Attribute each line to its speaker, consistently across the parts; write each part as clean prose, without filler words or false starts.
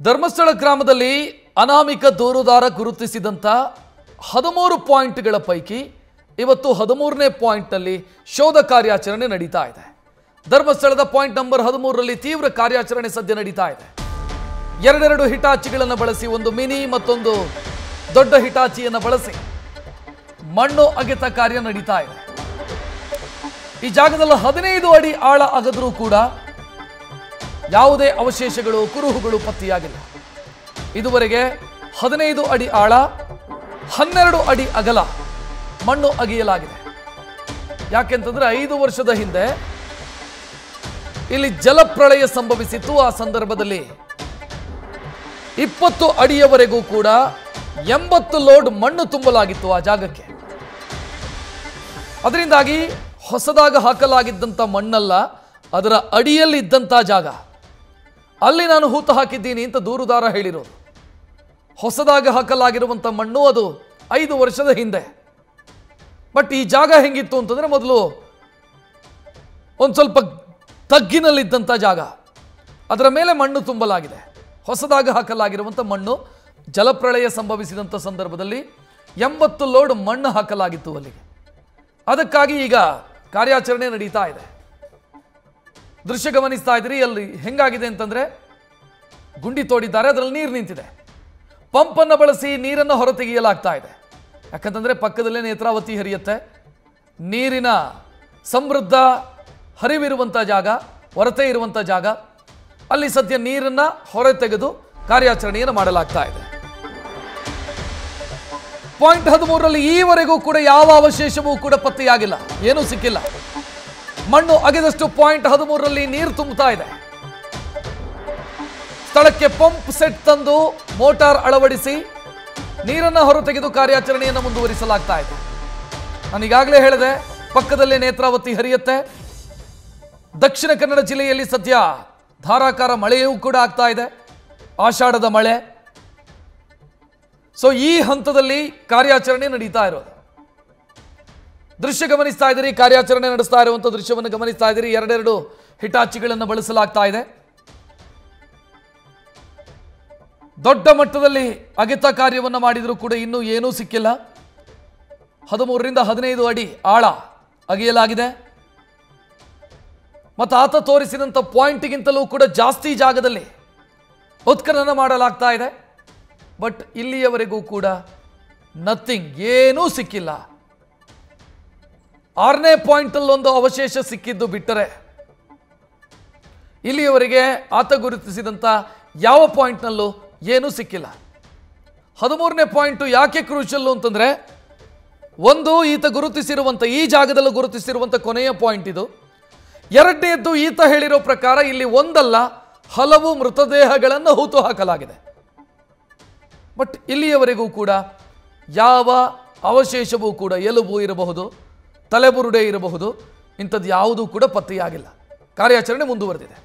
Speaker 1: ಧರ್ಮಸ್ಥಳ ಗ್ರಾಮದಲ್ಲಿ ಅನಾಮಿಕ ದೂರುದಾರ ಗುರುತಿಸಿದಂತ 13 ಪಾಯಿಂಟ್ಗಳ ಪೈಕಿ ಇವತ್ತು 13ನೇ ಪಾಯಿಂಟ್ನಲ್ಲಿ ಶೋಧ ಕಾರ್ಯಾಚರಣೆ ನಡೀತಾ ಇದೆ. ಧರ್ಮಸ್ಥಳದ ಪಾಯಿಂಟ್ ನಂಬರ್ 13ರಲ್ಲಿ ತೀವ್ರ ಕಾರ್ಯಾಚರಣೆ ಸದ್ಯ ನಡೀತಾ ಇದೆ. ಎರಡೆರಡು ಹಿಟಾಚಿಗಳನ್ನು ಬಳಸಿ ಒಂದು ಮಿನಿ ಮತ್ತೊಂದು ದೊಡ್ಡ ಹಿಟಾಚಿಯನ್ನು ಬಳಸಿ ಮಣ್ಣು ಅಗೆತ ಕಾರ್ಯ ನಡೀತಾ ಇದೆ. ಈ ಜಾಗದಲ್ಲಿ 15 ಅಡಿ ಆಳ ಅಗದರೂ ಕೂಡ ಯಾವುದೇ ಅವಶೇಷಗಳು ಕುರುಹುಗಳು ಪತ್ತೆಯಾಗಿಲ್ಲ. ಇದುವರೆಗೆ 15 ಅಡಿ ಆಳ 12 ಅಡಿ ಅಗಲ ಮಣ್ಣು ಅಗೆಯಲಾಗಿದೆ. ಯಾಕೆಂತಂದ್ರೆ 5 ವರ್ಷದ ಹಿಂದೆ ಇಲ್ಲಿ ಜಲಪ್ರಳಯ ಸಂಭವಿಸಿತ್ತು. ಆ ಸಂದರ್ಭದಲ್ಲಿ 20 ಅಡಿಯವರೆಗೂ ಕೂಡ 80 ಲೋಡ್ ಮಣ್ಣು ತುಂಬಲಾಗಿತ್ತು ಆ ಜಾಗಕ್ಕೆ. ಅದರಿಂದಾಗಿ ಹೊಸದಾಗ ಹಾಕಲಾಗಿದ್ದಂಥ ಮಣ್ಣಲ್ಲ, ಅದರ ಅಡಿಯಲ್ಲಿ ಇದ್ದಂಥ ಜಾಗ, ಅಲ್ಲಿ ನಾನು ಹೂತು ಹಾಕಿದ್ದೀನಿ ಅಂತ ದೂರುದಾರ ಹೇಳಿರೋದು. ಹೊಸದಾಗಿ ಹಾಕಲಾಗಿರುವಂಥ ಮಣ್ಣು ಅದು 5 ವರ್ಷದ ಹಿಂದೆ. ಬಟ್ ಈ ಜಾಗ ಹೆಂಗಿತ್ತು ಅಂತಂದ್ರೆ ಮೊದಲು ಒಂದು ಸ್ವಲ್ಪ ತಗ್ಗಿನಲ್ಲಿದ್ದಂಥ ಜಾಗ, ಅದರ ಮೇಲೆ ಮಣ್ಣು ತುಂಬಲಾಗಿದೆ. ಹೊಸದಾಗಿ ಹಾಕಲಾಗಿರುವಂಥ ಮಣ್ಣು ಜಲಪ್ರಳಯ ಸಂಭವಿಸಿದಂಥ ಸಂದರ್ಭದಲ್ಲಿ 80 ಲೋಡ್ ಮಣ್ಣು ಹಾಕಲಾಗಿತ್ತು ಅಲ್ಲಿಗೆ. ಅದಕ್ಕಾಗಿ ಈಗ ಕಾರ್ಯಾಚರಣೆ ನಡೀತಾ ಇದೆ. ದೃಶ್ಯ ಗಮನಿಸ್ತಾ ಇದ್ರಿ. ಅಲ್ಲಿ ಹೆಂಗಾಗಿದೆ ಅಂತಂದ್ರೆ ಗುಂಡಿ ತೋಡಿದ್ದಾರೆ, ಅದರಲ್ಲಿ ನೀರು ನಿಂತಿದೆ. ಪಂಪನ್ನು ಬಳಸಿ ನೀರನ್ನು ಹೊರತೆಗೆಯಲಾಗ್ತಾ ಇದೆ. ಯಾಕಂತಂದ್ರೆ ಪಕ್ಕದಲ್ಲೇ ನೇತ್ರಾವತಿ ಹರಿಯುತ್ತೆ. ನೀರಿನ ಸಮೃದ್ಧ ಹರಿವಿರುವಂಥ ಜಾಗ, ಹೊರತೆ ಇರುವಂಥ ಜಾಗ. ಅಲ್ಲಿ ಸದ್ಯ ನೀರನ್ನು ಹೊರತೆಗೆದು ಕಾರ್ಯಾಚರಣೆಯನ್ನು ಮಾಡಲಾಗ್ತಾ ಇದೆ. ಪಾಯಿಂಟ್ 13ರಲ್ಲಿ ಈವರೆಗೂ ಕೂಡ ಯಾವ ಅವಶೇಷವೂ ಕೂಡ ಪತ್ತೆಯಾಗಿಲ್ಲ, ಏನೂ ಸಿಕ್ಕಿಲ್ಲ. ಮಣ್ಣು ಅಗೆದಷ್ಟು ಪಾಯಿಂಟ್ 13ರಲ್ಲಿ ನೀರು ತುಂಬುತ್ತಾ ಇದೆ. ಸ್ಥಳಕ್ಕೆ ಪಂಪ್ ಸೆಟ್ ತಂದು ಮೋಟಾರ್ ಅಳವಡಿಸಿ ನೀರನ್ನು ಹೊರತೆಗೆದು ಕಾರ್ಯಾಚರಣೆಯನ್ನು ಮುಂದುವರಿಸಲಾಗ್ತಾ ಇದೆ. ನಾನು ಈಗಾಗಲೇ ಹೇಳಿದೆ, ಪಕ್ಕದಲ್ಲೇ ನೇತ್ರಾವತಿ ಹರಿಯುತ್ತೆ. ದಕ್ಷಿಣ ಕನ್ನಡ ಜಿಲ್ಲೆಯಲ್ಲಿ ಸದ್ಯ ಧಾರಾಕಾರ ಮಳೆಯೂ ಕೂಡ ಆಗ್ತಾ ಇದೆ, ಆಷಾಢದ ಮಳೆ. ಸೊ ಈ ಹಂತದಲ್ಲಿ ಕಾರ್ಯಾಚರಣೆ ನಡೀತಾ ಇರೋದು. ದೃಶ್ಯ ಗಮನಿಸ್ತಾ ಇದ್ದೀರಿ, ಕಾರ್ಯಾಚರಣೆ ನಡೆಸ್ತಾ ಇರುವಂಥ ದೃಶ್ಯವನ್ನು ಗಮನಿಸ್ತಾ ಇದ್ದೀರಿ. ಎರಡೆರಡು ಹಿಟಾಚಿಗಳನ್ನು ಬಳಸಲಾಗ್ತಾ ಇದೆ. ದೊಡ್ಡ ಮಟ್ಟದಲ್ಲಿ ಅಗೆತ ಕಾರ್ಯವನ್ನು ಮಾಡಿದರೂ ಕೂಡ ಇನ್ನೂ ಏನೂ ಸಿಕ್ಕಿಲ್ಲ. 13ರಿಂದ 15 ಅಡಿ ಆಳ ಅಗೆಯಲಾಗಿದೆ. ಮತ್ತು ಆತ ತೋರಿಸಿದಂಥ ಪಾಯಿಂಟ್ಗಿಂತಲೂ ಕೂಡ ಜಾಸ್ತಿ ಜಾಗದಲ್ಲಿ ಉತ್ಖನನ ಮಾಡಲಾಗ್ತಾ ಇದೆ. ಬಟ್ ಇಲ್ಲಿಯವರೆಗೂ ಕೂಡ ನಥಿಂಗ್, ಏನೂ ಸಿಕ್ಕಿಲ್ಲ. 6ನೇ ಪಾಯಿಂಟಲ್ಲಿ ಒಂದು ಅವಶೇಷ ಸಿಕ್ಕಿದ್ದು ಬಿಟ್ಟರೆ ಇಲ್ಲಿಯವರೆಗೆ ಆತ ಗುರುತಿಸಿದಂಥ ಯಾವ ಪಾಯಿಂಟ್ನಲ್ಲೂ ಏನೂ ಸಿಕ್ಕಿಲ್ಲ. 13ನೇ ಪಾಯಿಂಟು ಯಾಕೆ ಕ್ರೂಷಲ್ಲು ಅಂತಂದರೆ, ಒಂದು ಈತ ಗುರುತಿಸಿರುವಂಥ ಈ ಜಾಗದಲ್ಲೂ ಗುರುತಿಸಿರುವಂಥ ಕೊನೆಯ ಪಾಯಿಂಟ್ ಇದು. ಎರಡನೇದ್ದು, ಈತ ಹೇಳಿರೋ ಪ್ರಕಾರ ಇಲ್ಲಿ ಒಂದಲ್ಲ ಹಲವು ಮೃತದೇಹಗಳನ್ನು ಹೂತು ಹಾಕಲಾಗಿದೆ. ಬಟ್ ಇಲ್ಲಿಯವರೆಗೂ ಕೂಡ ಯಾವ ಅವಶೇಷವೂ ಕೂಡ, ಎಲುಬು ಇರಬಹುದು, ತಲೆಬುರುಡೆ ಇರಬಹುದು, ಇಂಥದ್ದು ಯಾವುದೂ ಕೂಡ ಪತ್ತೆಯಾಗಿಲ್ಲ. ಕಾರ್ಯಾಚರಣೆ ಮುಂದುವರೆದಿದೆ.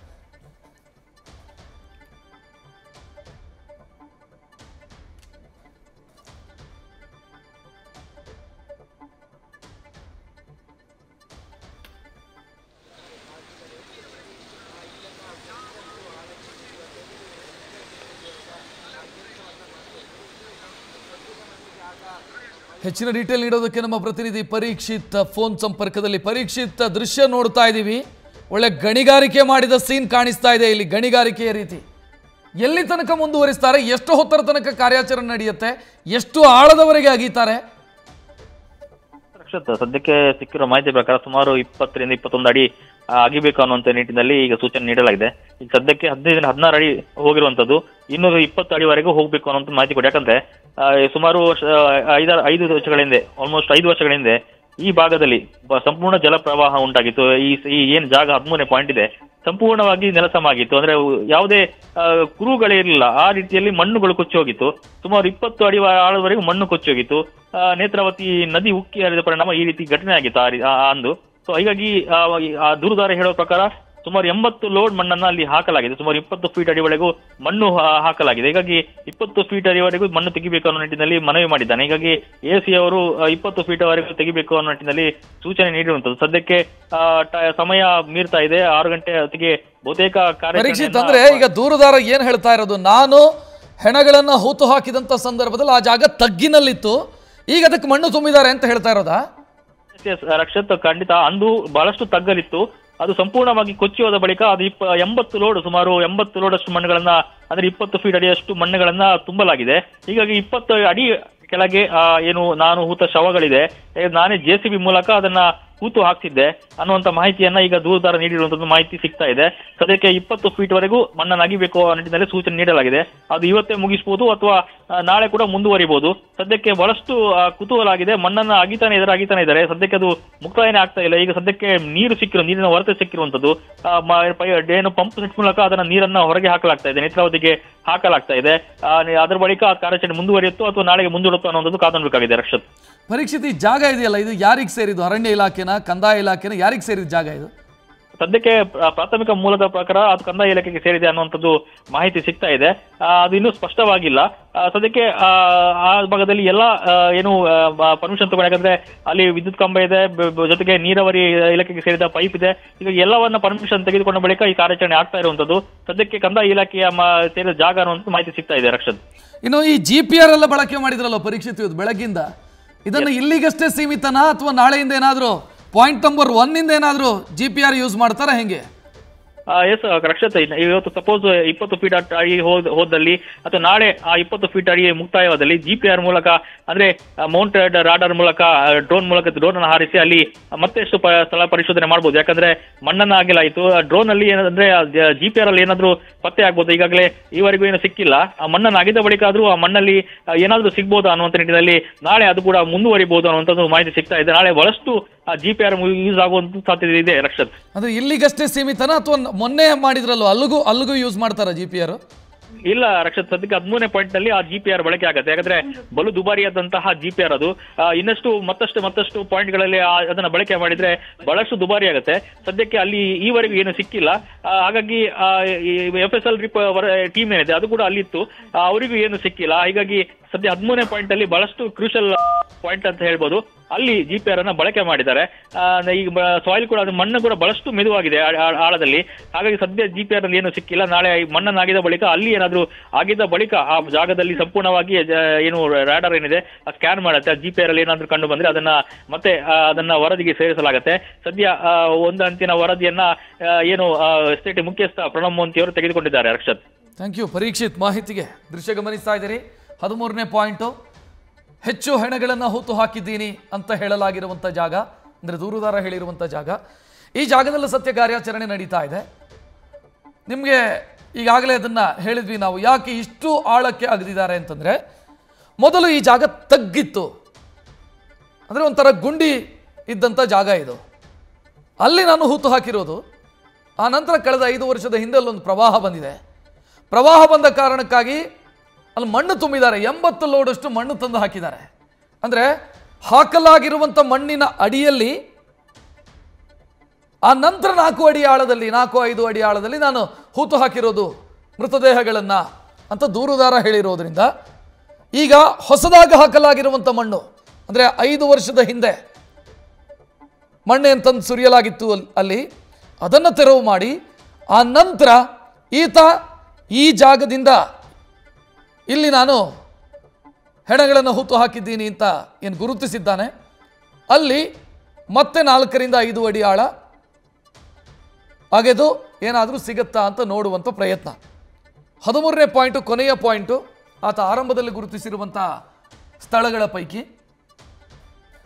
Speaker 1: ಹೆಚ್ಚಿನ ಡೀಟೇಲ್ ನೀಡೋದಕ್ಕೆ ನಮ್ಮ ಪ್ರತಿನಿಧಿ ಪರೀಕ್ಷಿತ್ ಫೋನ್ ಸಂಪರ್ಕದಲ್ಲಿ. ಪರೀಕ್ಷಿತ್, ದೃಶ್ಯ ನೋಡ್ತಾ ಇದ್ದೀವಿ, ಒಳ್ಳೆ ಗಣಿಗಾರಿಕೆ ಮಾಡಿದ ಸೀನ್ ಕಾಣಿಸ್ತಾ ಇದೆ. ಇಲ್ಲಿ ಗಣಿಗಾರಿಕೆಯ ರೀತಿ ಎಲ್ಲಿ ತನಕ ಮುಂದುವರಿಸ್ತಾರೆ, ಎಷ್ಟು ಹೊತ್ತರ ತನಕ ಕಾರ್ಯಾಚರಣೆ ನಡೆಯುತ್ತೆ, ಎಷ್ಟು ಆಳದವರೆಗೆ ಅಗೀತಾರೆ?
Speaker 2: ಸದ್ಯಕ್ಕೆ ಸಿಕ್ಕಿರೋ ಮಾಹಿತಿ ಪ್ರಕಾರ ಸುಮಾರು 20ರಿಂದ 21 ಅಡಿ ಅಗಿಬೇಕು ಅನ್ನುವಂಥ ನಿಟ್ಟಿನಲ್ಲಿ ಈಗ ಸೂಚನೆ ನೀಡಲಾಗಿದೆ. ಈಗ ಸದ್ಯಕ್ಕೆ 15ರಿಂದ 16 ಅಡಿ ಹೋಗಿರುವಂತದ್ದು, ಇನ್ನೂ 20 ಅಡಿವರೆಗೂ ಹೋಗ್ಬೇಕು ಅನ್ನುವಂಥ ಮಾಹಿತಿ ಕೊಡಿ. ಯಾಕಂದ್ರೆ ಸುಮಾರು 5 ವರ್ಷಗಳ ಹಿಂದೆ, ಆಲ್ಮೋಸ್ಟ್ 5 ವರ್ಷಗಳ ಹಿಂದೆ ಈ ಭಾಗದಲ್ಲಿ ಸಂಪೂರ್ಣ ಜಲ ಪ್ರವಾಹ ಉಂಟಾಗಿತ್ತು. ಈ ಏನು ಜಾಗ 13ನೇ ಪಾಯಿಂಟ್ ಇದೆ, ಸಂಪೂರ್ಣವಾಗಿ ನೆಲಸಮ ಆಗಿತ್ತು. ಅಂದ್ರೆ ಯಾವುದೇ ಕುರುಗಳೇ ಇರಲಿಲ್ಲ. ಆ ರೀತಿಯಲ್ಲಿ ಮಣ್ಣುಗಳು ಕೊಚ್ಚಿ ಹೋಗಿತ್ತು. ಸುಮಾರು 20 ಅಡಿ ಆಳದವರೆಗೂ ಮಣ್ಣು ಕೊಚ್ಚಿ ಹೋಗಿತ್ತು. ನೇತ್ರಾವತಿ ನದಿ ಉಕ್ಕಿ ಹರಿದ ಪರಿಣಾಮ ಈ ರೀತಿ ಘಟನೆ ಆಗಿತ್ತು ಅಂದು. ಸೊ ಹೀಗಾಗಿ ಆ ದೂರುದಾರ ಹೇಳೋ ಪ್ರಕಾರ ಸುಮಾರು 80 ಲೋಡ್ ಮಣ್ಣನ್ನ ಅಲ್ಲಿ ಹಾಕಲಾಗಿದೆ. ಸುಮಾರು 20 ಫೀಟ್ ಅಡಿವರೆಗೂ ಮಣ್ಣು ಹಾಕಲಾಗಿದೆ. ಹೀಗಾಗಿ 20 ಫೀಟ್ ಅಡಿವರೆಗೂ ಮಣ್ಣು ತೆಗಿಬೇಕು ಅನ್ನೋ ನಿಟ್ಟಿನಲ್ಲಿ ಮನವಿ ಮಾಡಿದ್ದಾನೆ. ಹೀಗಾಗಿ ಎಸಿ ಅವರು 20 ಫೀಟ್ ವರೆಗೂ ತೆಗಿಬೇಕು ಅನ್ನೋ ನಿಟ್ಟಿನಲ್ಲಿ ಸೂಚನೆ ನೀಡಿರುವಂತದ್ದು. ಸದ್ಯಕ್ಕೆ ಸಮಯ ಮೀರ್ತಾ ಇದೆ. 6 ಗಂಟೆ ಹೊತ್ತಿಗೆ ಬಹುತೇಕ
Speaker 1: ಪರೀಕ್ಷಿತ್ ಅಂದ್ರೆ ಈಗ ದೂರುದಾರ ಏನ್ ಹೇಳ್ತಾ ಇರೋದು, ನಾನು ಹೆಣಗಳನ್ನ ಹೂತು ಹಾಕಿದಂತ ಸಂದರ್ಭದಲ್ಲಿ ಆ ಜಾಗ ತಗ್ಗಿನಲ್ಲಿತ್ತು, ಈಗ ಅದಕ್ಕೆ ಮಣ್ಣು ತುಂಬಿದ್ದಾರೆ ಅಂತ ಹೇಳ್ತಾ ಇರೋದಾ?
Speaker 2: ರಕ್ಷತ್, ಖಂಡಿತ. ಅಂದು ಬಹಳಷ್ಟು ತಗ್ಗಲಿತ್ತು, ಅದು ಸಂಪೂರ್ಣವಾಗಿ ಕೊಚ್ಚಿ ಹೋದ ಬಳಿಕ ಅದು 80 ಲೋಡ್, ಸುಮಾರು 80 ಲೋಡ್ ಅಷ್ಟು ಮಣ್ಣುಗಳನ್ನ, ಅಂದ್ರೆ 20 ಫೀಟ್ ಅಡಿಯಷ್ಟು ಮಣ್ಣುಗಳನ್ನ ತುಂಬಲಾಗಿದೆ. ಹೀಗಾಗಿ 20 ಅಡಿ ಕೆಳಗೆ ಏನು ನಾನು ಹೂತ ಶವಗಳಿದೆ, ನಾನೇ JCB ಮೂಲಕ ಅದನ್ನ ಹೂತು ಹಾಕ್ತಿದ್ದೆ ಅನ್ನುವಂತ ಮಾಹಿತಿಯನ್ನ ಈಗ ದೂರುದಾರ ನೀಡಿರುವಂತದ್ದು ಮಾಹಿತಿ ಸಿಗ್ತಾ ಇದೆ. ಸದ್ಯಕ್ಕೆ 20 ಫೀಟ್ ವರೆಗೂ ಮಣ್ಣನ್ನು ಅಗಿಬೇಕು ಅನ್ನೋ ನಿಟ್ಟಿನಲ್ಲಿ ಸೂಚನೆ ನೀಡಲಾಗಿದೆ. ಅದು ಇವತ್ತೇ ಮುಗಿಸಬಹುದು ಅಥವಾ ನಾಳೆ ಕೂಡ ಮುಂದುವರಿಬಹುದು. ಸದ್ಯಕ್ಕೆ ಬಹಳಷ್ಟು ಕುತೂಹಲ ಆಗಿದೆ. ಮಣ್ಣನ್ನ ಅಗಿತಾನೆ ಇದ್ದಾರೆ. ಸದ್ಯಕ್ಕೆ ಅದು ಮುಕ್ತಾಯನೇ ಆಗ್ತಾ ಇಲ್ಲ. ಈಗ ಸದ್ಯಕ್ಕೆ ನೀರಿನ ಹೊರತೆ ಸಿಕ್ಕಿರುವಂತದ್ದು, ಏನು ಪಂಪ್ ಸೆಟ್ ಮೂಲಕ ಅದನ್ನ ನೀರನ್ನ ಹೊರಗೆ ಹಾಕಲಾಗ್ತಾ ಇದೆ, ನೇತ್ರಾವತಿಗೆ ಹಾಕಲಾಗ್ತಾ ಇದೆ. ಅದರ ಬಳಿಕ ಕಾರ್ಯಾಚರಣೆ ಮುಂದುವರಿಯುತ್ತೋ ಅಥವಾ ನಾಳೆಗೆ ಮುಂದೂಡುತ್ತೋ ಅನ್ನೋದು ಕಾದಬೇಕಾಗಿದೆ. ರಕ್ಷತ್,
Speaker 1: ಪರೀಕ್ಷಿತ್, ಈ ಜಾಗ ಇದೆಯಲ್ಲ, ಇದು ಯಾರಿಗೆ ಸೇರಿದ್ದು? ಅರಣ್ಯ ಇಲಾಖೆನ, ಕಂದಾಯ ಇಲಾಖೆನ, ಯಾರಿಗೆ ಸೇರಿದ ಜಾಗ ಇದು?
Speaker 2: ಸದ್ಯಕ್ಕೆ ಪ್ರಾಥಮಿಕ ಮೂಲದ ಪ್ರಕಾರ ಅದು ಕಂದಾಯ ಇಲಾಖೆಗೆ ಸೇರಿದೆ ಅನ್ನುವಂಥದ್ದು ಮಾಹಿತಿ ಸಿಗ್ತಾ ಇದೆ. ಅದು ಇನ್ನೂ ಸ್ಪಷ್ಟವಾಗಿಲ್ಲ. ಸದ್ಯಕ್ಕೆ ಆ ಭಾಗದಲ್ಲಿ ಎಲ್ಲ ಏನು ಪರ್ಮಿಷನ್ ತಗೊಂಡು, ಯಾಕಂದ್ರೆ ಅಲ್ಲಿ ವಿದ್ಯುತ್ ಕಂಬ ಇದೆ, ಜೊತೆಗೆ ನೀರಾವರಿ ಇಲಾಖೆಗೆ ಸೇರಿದ ಪೈಪ್ ಇದೆ. ಈಗ ಎಲ್ಲವನ್ನ ಪರ್ಮಿಷನ್ ತೆಗೆದುಕೊಂಡ ಬಳಿಕ ಈ ಕಾರ್ಯಾಚರಣೆ ಆಗ್ತಾ ಇರುವಂತದ್ದು. ಸದ್ಯಕ್ಕೆ ಕಂದಾಯ ಇಲಾಖೆಯ ಸೇರಿದ ಜಾಗ ಅನ್ನುವಂಥ ಮಾಹಿತಿ ಸಿಗ್ತಾ ಇದೆ. ರಕ್ಷತ್,
Speaker 1: ಇನ್ನು ಈ GPR ಎಲ್ಲ ಬಳಕೆ ಮಾಡಿದ್ರಲ್ಲ ಪರೀಕ್ಷಿತ್ ಬೆಳಗ್ಗಿಂದ, ಇದನ್ನು ಇಲ್ಲಿಗಷ್ಟೇ ಸೀಮಿತನಾ ಅಥವಾ ನಾಳೆಯಿಂದ ಏನಾದರೂ ಪಾಯಿಂಟ್ ನಂಬರ್ 1 ಇಂದ ಏನಾದರೂ GPR ಯೂಸ್ ಮಾಡ್ತಾರಾ ಹೆಂಗೆ?
Speaker 2: ಎಸ್ ರಕ್ಷತ್, ಇವತ್ತು ಸಪೋಸ್ 20 ಫೀಟ್ ಅಡಿ ಹೋದಲ್ಲಿ ಅಥವಾ ನಾಳೆ ಆ 20 ಫೀಟ್ ಅಡಿ ಮುಕ್ತಾಯವಾದಲ್ಲಿ GPR ಮೂಲಕ, ಅಂದ್ರೆ ಮೌಂಟೆಡ್ ರಾಡಾರ್ ಮೂಲಕ, ಡ್ರೋನ್ ಅನ್ನು ಹಾರಿಸಿ ಅಲ್ಲಿ ಮತ್ತೆಷ್ಟು ಸ್ಥಳ ಪರಿಶೋಧನೆ ಮಾಡಬಹುದು. ಯಾಕಂದ್ರೆ ಮಣ್ಣನ್ನ ಆಗಿಲಾಯಿತು, ಡ್ರೋನ್ ಅಲ್ಲಿ ಏನಂದ್ರೆ GPR ಅಲ್ಲಿ ಏನಾದ್ರೂ ಪತ್ತೆ ಆಗ್ಬೋದು. ಈಗಾಗಲೇ ಈವರೆಗೂ ಏನು ಸಿಕ್ಕಿಲ್ಲ. ಆ ಮಣ್ಣನ್ನು ಅಗಿದ ಬಳಿಕ ಆದ್ರೂ ಆ ಮಣ್ಣಲ್ಲಿ ಏನಾದ್ರೂ ಸಿಗ್ಬೋದು ಅನ್ನುವಂಥ ನಿಟ್ಟಿನಲ್ಲಿ ನಾಳೆ ಅದು ಕೂಡ ಮುಂದುವರಿಬಹುದು ಅನ್ನುವಂಥದ್ದು ಮಾಹಿತಿ ಸಿಗ್ತಾ ಇದೆ. ನಾಳೆ ಬಹಳಷ್ಟು GPR ಯೂಸ್ ಆಗುವಂತ ಸಾಧ್ಯತೆ ಇದೆ. ರಕ್ಷತ್,
Speaker 1: ಅಂದ್ರೆ ಇಲ್ಲಿಗಷ್ಟೇ ಸೀಮಿತನಾ ಅಥವಾ ಮೊನ್ನೆ ಮಾಡಿದ್ರಲ್ವ ಅಲ್ಲಿಗೂ ಯೂಸ್ ಮಾಡ್ತಾರ GPR?
Speaker 2: ಇಲ್ಲ ರಕ್ಷತ್, ಸದ್ಯಕ್ಕೆ 13ನೇ ಪಾಯಿಂಟ್ ನಲ್ಲಿ ಆ GPR ಬಳಕೆ ಆಗುತ್ತೆ. ಯಾಕಂದ್ರೆ ಬಲು ದುಬಾರಿಯಾದಂತಹ GPR ಅದು. ಇನ್ನಷ್ಟು ಮತ್ತಷ್ಟು ಪಾಯಿಂಟ್ ಗಳಲ್ಲಿ ಅದನ್ನ ಬಳಕೆ ಮಾಡಿದ್ರೆ ಬಹಳಷ್ಟು ದುಬಾರಿ ಆಗುತ್ತೆ. ಸದ್ಯಕ್ಕೆ ಅಲ್ಲಿ ಈವರೆಗೂ ಏನು ಸಿಕ್ಕಿಲ್ಲ. ಹಾಗಾಗಿ FSL ಟೀಮ್ ಏನಿದೆ ಅದು ಕೂಡ ಅಲ್ಲಿತ್ತು, ಅವರಿಗೂ ಏನು ಸಿಕ್ಕಿಲ್ಲ. ಹೀಗಾಗಿ ಸದ್ಯ 13ನೇ ಪಾಯಿಂಟ್ ಅಲ್ಲಿ ಬಹಳಷ್ಟು ಕ್ರೂಷಲ್ ಪಾಯಿಂಟ್ ಅಂತ ಹೇಳ್ಬೋದು, ಅಲ್ಲಿ GPR ಅನ್ನ ಬಳಕೆ ಮಾಡಿದ್ದಾರೆ. ಈಗ ಸಾಯಿಲ್ ಕೂಡ, ಅದು ಮಣ್ಣು ಕೂಡ ಬಹಳಷ್ಟು ಮೆದುವಾಗಿದೆ ಆಳದಲ್ಲಿ. ಹಾಗಾಗಿ ಸದ್ಯ GPR ಅಲ್ಲಿ ಏನು ಸಿಕ್ಕಿಲ್ಲ. ನಾಳೆ ಮಣ್ಣನ್ನು ಆಗಿದ ಬಳಿಕ ಅಲ್ಲಿ ಏನಾದ್ರೂ ಆಗಿದ್ದ ಬಳಿಕ ಆ ಜಾಗದಲ್ಲಿ ಸಂಪೂರ್ಣವಾಗಿ ಏನು ರಾಡಾರ್ ಏನಿದೆ ಸ್ಕ್ಯಾನ್ ಮಾಡುತ್ತೆ. GPR ಅಲ್ಲಿ ಏನಾದ್ರೂ ಕಂಡು ಬಂದ್ರೆ ಅದನ್ನ ವರದಿಗೆ ಸೇರಿಸಲಾಗುತ್ತೆ. ಸದ್ಯ ಒಂದು ಅಂತಿನ ವರದಿಯನ್ನ ಏನು ಎಸ್ಟೇಟ್ ಮುಖ್ಯಸ್ಥ ಪ್ರಣಬ್ ಮೋಂತಿ ಅವರು ತೆಗೆದುಕೊಂಡಿದ್ದಾರೆ. ರಕ್ಷತ್,
Speaker 1: ಥ್ಯಾಂಕ್ ಯು ಪರೀಕ್ಷಿತ್ ಮಾಹಿತಿಗೆ. ದೃಶ್ಯ ಗಮನಿಸ್ತಾ ಇದ್ದೀರಿ. 13ನೇ ಪಾಯಿಂಟು, ಹೆಚ್ಚು ಹೆಣಗಳನ್ನು ಹೂತು ಹಾಕಿದ್ದೀನಿ ಅಂತ ಹೇಳಲಾಗಿರುವಂಥ ಜಾಗ, ಅಂದರೆ ದೂರುದಾರ ಹೇಳಿರುವಂಥ ಜಾಗ. ಈ ಜಾಗದಲ್ಲಿ ಸತ್ಯ ಕಾರ್ಯಾಚರಣೆ ನಡೀತಾ ಇದೆ. ನಿಮಗೆ ಈಗಾಗಲೇ ಅದನ್ನು ಹೇಳಿದ್ವಿ ನಾವು, ಯಾಕೆ ಇಷ್ಟು ಆಳಕ್ಕೆ ಅಗದಿದ್ದಾರೆ ಅಂತಂದರೆ, ಮೊದಲು ಈ ಜಾಗ ತಗ್ಗಿತ್ತು, ಅಂದರೆ ಒಂಥರ ಗುಂಡಿ ಇದ್ದಂಥ ಜಾಗ ಇದು. ಅಲ್ಲಿ ನಾನು ಹೂತು ಹಾಕಿರೋದು. ಆ ನಂತರ ಕಳೆದ 5 ವರ್ಷದ ಹಿಂದೆ ಅಲ್ಲೊಂದು ಪ್ರವಾಹ ಬಂದಿದೆ. ಪ್ರವಾಹ ಬಂದ ಕಾರಣಕ್ಕಾಗಿ ಅಲ್ಲಿ ಮಣ್ಣು ತುಂಬಿದ್ದಾರೆ. 80 ಲೋಡಷ್ಟು ಮಣ್ಣು ತಂದು ಹಾಕಿದ್ದಾರೆ. ಅಂದರೆ ಹಾಕಲಾಗಿರುವಂಥ ಮಣ್ಣಿನ ಅಡಿಯಲ್ಲಿ ಆ ನಂತರ 4-5 ಅಡಿ ಆಳದಲ್ಲಿ ನಾನು ಹೂತು ಹಾಕಿರೋದು ಮೃತದೇಹಗಳನ್ನು ಅಂತ ದೂರುದಾರ ಹೇಳಿರೋದ್ರಿಂದ, ಈಗ ಹೊಸದಾಗಿ ಹಾಕಲಾಗಿರುವಂಥ ಮಣ್ಣು, ಅಂದರೆ 5 ವರ್ಷದ ಹಿಂದೆ ಮಣ್ಣೇನು ತಂದು ಸುರಿಯಲಾಗಿತ್ತು ಅಲ್ಲಿ, ಅದನ್ನು ತೆರವು ಮಾಡಿ ಆ ನಂತರ ಈತ ಈ ಜಾಗದಿಂದ ಇಲ್ಲಿ ನಾನು ಹೆಣಗಳನ್ನು ಹೂತು ಹಾಕಿದ್ದೀನಿ ಅಂತ ಏನು ಗುರುತಿಸಿದ್ದಾನೆ, ಅಲ್ಲಿ ಮತ್ತೆ 4-5 ಅಡಿ ಆಳ ಅಗೆದು ಏನಾದರೂ ಸಿಗುತ್ತಾ ಅಂತ ನೋಡುವಂಥ ಪ್ರಯತ್ನ. 13ನೇ ಪಾಯಿಂಟು, ಕೊನೆಯ ಪಾಯಿಂಟು, ಆತ ಆರಂಭದಲ್ಲಿ ಗುರುತಿಸಿರುವಂಥ ಸ್ಥಳಗಳ ಪೈಕಿ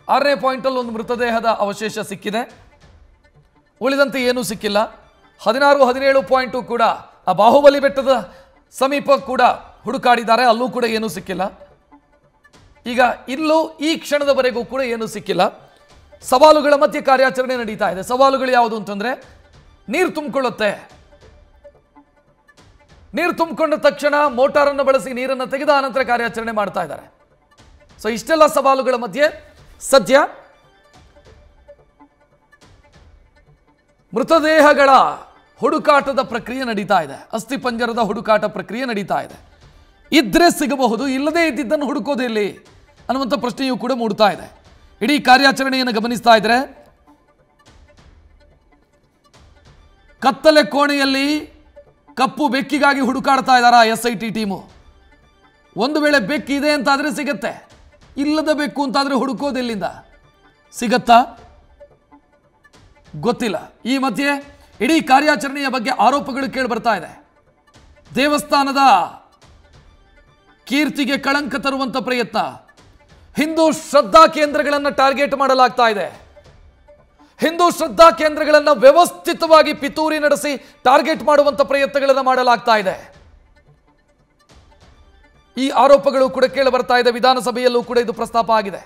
Speaker 1: 6ನೇ ಪಾಯಿಂಟಲ್ಲಿ ಒಂದು ಮೃತದೇಹದ ಅವಶೇಷ ಸಿಕ್ಕಿದೆ, ಉಳಿದಂತೆ ಏನೂ ಸಿಕ್ಕಿಲ್ಲ. 16-17 ಪಾಯಿಂಟು ಕೂಡ ಆ ಬಾಹುಬಲಿ ಬೆಟ್ಟದ ಸಮೀಪ ಕೂಡ ಹುಡುಕಾಡಿದ್ದಾರೆ, ಅಲ್ಲೂ ಕೂಡ ಏನೂ ಸಿಕ್ಕಿಲ್ಲ. ಈಗ ಇಲ್ಲೂ ಈ ಕ್ಷಣದವರೆಗೂ ಕೂಡ ಏನೂ ಸಿಕ್ಕಿಲ್ಲ. ಸವಾಲುಗಳ ಮಧ್ಯೆ ಕಾರ್ಯಾಚರಣೆ ನಡೀತಾ ಇದೆ. ಸವಾಲುಗಳು ಯಾವುದು ಅಂತಂದರೆ, ನೀರು ತುಂಬಿಕೊಳ್ಳುತ್ತೆ, ನೀರು ತುಂಬಿಕೊಂಡ ತಕ್ಷಣ ಮೋಟಾರನ್ನು ಬಳಸಿ ನೀರನ್ನು ತೆಗೆದ ಅನಂತರ ಕಾರ್ಯಾಚರಣೆ ಮಾಡ್ತಾ ಇದ್ದಾರೆ. ಸೊ ಇಷ್ಟೆಲ್ಲ ಸವಾಲುಗಳ ಮಧ್ಯೆ ಸದ್ಯ ಮೃತದೇಹಗಳ ಹುಡುಕಾಟದ ಪ್ರಕ್ರಿಯೆ ನಡೀತಾ ಇದೆ. ಅಸ್ಥಿಪಂಜರದ ಹುಡುಕಾಟ ಪ್ರಕ್ರಿಯೆ ನಡೀತಾ ಇದೆ. ಇದ್ರೆ ಸಿಗಬಹುದು, ಇಲ್ಲದೇ ಇದ್ದಿದ್ದನ್ನು ಹುಡುಕೋದಿಲ್ಲಿ ಅನ್ನುವಂಥ ಪ್ರಶ್ನೆಯೂ ಕೂಡ ಮೂಡ್ತಾ ಇದೆ. ಇಡೀ ಕಾರ್ಯಾಚರಣೆಯನ್ನು ಗಮನಿಸ್ತಾ ಇದ್ರೆ ಕತ್ತಲೆ ಕೋಣೆಯಲ್ಲಿ ಕಪ್ಪು ಬೆಕ್ಕಿಗಾಗಿ ಹುಡುಕಾಡ್ತಾ ಇದ್ದಾರಾ SIT ಟೀಮು. ಒಂದು ವೇಳೆ ಬೆಕ್ಕಿದೆ ಅಂತಾದರೆ ಸಿಗತ್ತೆ, ಇಲ್ಲದ ಬೆಕ್ಕು ಅಂತಾದರೆ ಹುಡುಕೋದೆಲ್ಲಿಂದ ಸಿಗತ್ತಾ ಗೊತ್ತಿಲ್ಲ. ಈ ಮಧ್ಯೆ ಇಡೀ ಕಾರ್ಯಾಚರಣೆಯ ಬಗ್ಗೆ ಆರೋಪಗಳು ಕೇಳಿ ಬರ್ತಾ ಇದೆ. ದೇವಸ್ಥಾನದ ಕೀರ್ತಿಗೆ ಕಳಂಕ ತರುವಂಥ ಪ್ರಯತ್ನ, ಹಿಂದೂ ಶ್ರದ್ಧಾ ಕೇಂದ್ರಗಳನ್ನು ಟಾರ್ಗೆಟ್ ಮಾಡಲಾಗ್ತಾ ಇದೆ. ಹಿಂದೂ ಶ್ರದ್ಧಾ ಕೇಂದ್ರಗಳನ್ನು ವ್ಯವಸ್ಥಿತವಾಗಿ ಪಿತೂರಿ ನಡೆಸಿ ಟಾರ್ಗೆಟ್ ಮಾಡುವಂಥ ಪ್ರಯತ್ನಗಳನ್ನು ಮಾಡಲಾಗ್ತಾ ಇದೆ. ಈ ಆರೋಪಗಳು ಕೂಡ ಕೇಳಿ ಬರ್ತಾ ಇದೆ. ವಿಧಾನಸಭೆಯಲ್ಲೂ ಕೂಡ ಇದು ಪ್ರಸ್ತಾಪ ಆಗಿದೆ.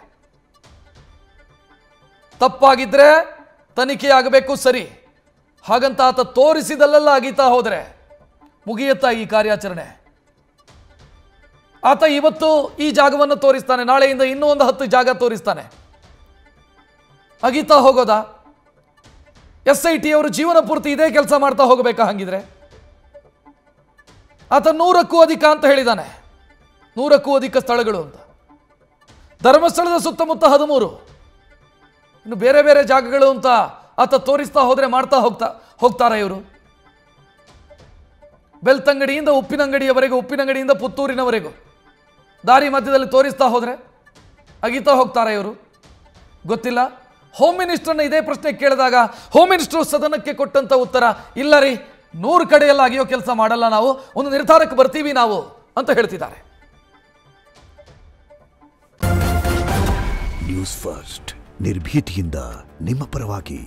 Speaker 1: ತಪ್ಪಾಗಿದ್ರೆ ತನಿಖೆ ಆಗಬೇಕು, ಸರಿ. ಹಾಗಂತ ಆತ ತೋರಿಸಿದಲ್ಲೆಲ್ಲ ಅಗೀತಾ ಹೋದರೆ ಮುಗಿಯುತ್ತಾ ಈ ಕಾರ್ಯಾಚರಣೆ? ಆತ ಇವತ್ತು ಈ ಜಾಗವನ್ನು ತೋರಿಸ್ತಾನೆ, ನಾಳೆಯಿಂದ ಇನ್ನೂ ಒಂದು 10 ಜಾಗ ತೋರಿಸ್ತಾನೆ. ಅಗೀತಾ ಹೋಗೋದಾ? SIT ಅವರು ಜೀವನ ಪೂರ್ತಿ ಇದೇ ಕೆಲಸ ಮಾಡ್ತಾ ಹೋಗಬೇಕಾ? ಹಂಗಿದ್ರೆ ಆತ 100ಕ್ಕೂ ಅಧಿಕ ಅಂತ ಹೇಳಿದಾನೆ. 100ಕ್ಕೂ ಅಧಿಕ ಸ್ಥಳಗಳು ಅಂತ. ಧರ್ಮಸ್ಥಳದ ಸುತ್ತಮುತ್ತ 13, ಇನ್ನು ಬೇರೆ ಬೇರೆ ಜಾಗಗಳು ಅಂತ ಆತ ತೋರಿಸ್ತಾ ಹೋದ್ರೆ ಮಾಡ್ತಾ ಹೋಗ್ತಾರ ಇವರು. ಬೆಳ್ತಂಗಡಿಯಿಂದ ಉಪ್ಪಿನಂಗಡಿಯವರೆಗೂ, ಉಪ್ಪಿನಂಗಡಿಯಿಂದ ಪುತ್ತೂರಿನವರೆಗೂ ದಾರಿ ಮಧ್ಯದಲ್ಲಿ ತೋರಿಸ್ತಾ ಹೋದ್ರೆ ಅಗೀತಾ ಹೋಗ್ತಾರ ಇವರು? ಗೊತ್ತಿಲ್ಲ. ಹೋಮ್ ಮಿನಿಸ್ಟರ್ನ ಇದೇ ಪ್ರಶ್ನೆ ಕೇಳಿದಾಗ ಹೋಮ್ ಮಿನಿಸ್ಟರ್ ಸದನಕ್ಕೆ ಕೊಟ್ಟಂತ ಉತ್ತರ, ಇಲ್ಲ ರೀ, 100 ಕಡೆಯೆಲ್ಲ ಅಗಿಯೋ ಕೆಲಸ ಮಾಡಲ್ಲ, ನಾವು ಒಂದು ನಿರ್ಧಾರಕ್ಕೆ ಬರ್ತೀವಿ ನಾವು ಅಂತ ಹೇಳ್ತಿದ್ದಾರೆ.
Speaker 3: ನ್ಯೂಸ್ ಫಸ್ಟ್, ನಿರ್ಭೀತಿಯಿಂದ ನಿಮ್ಮ ಪರವಾಗಿ.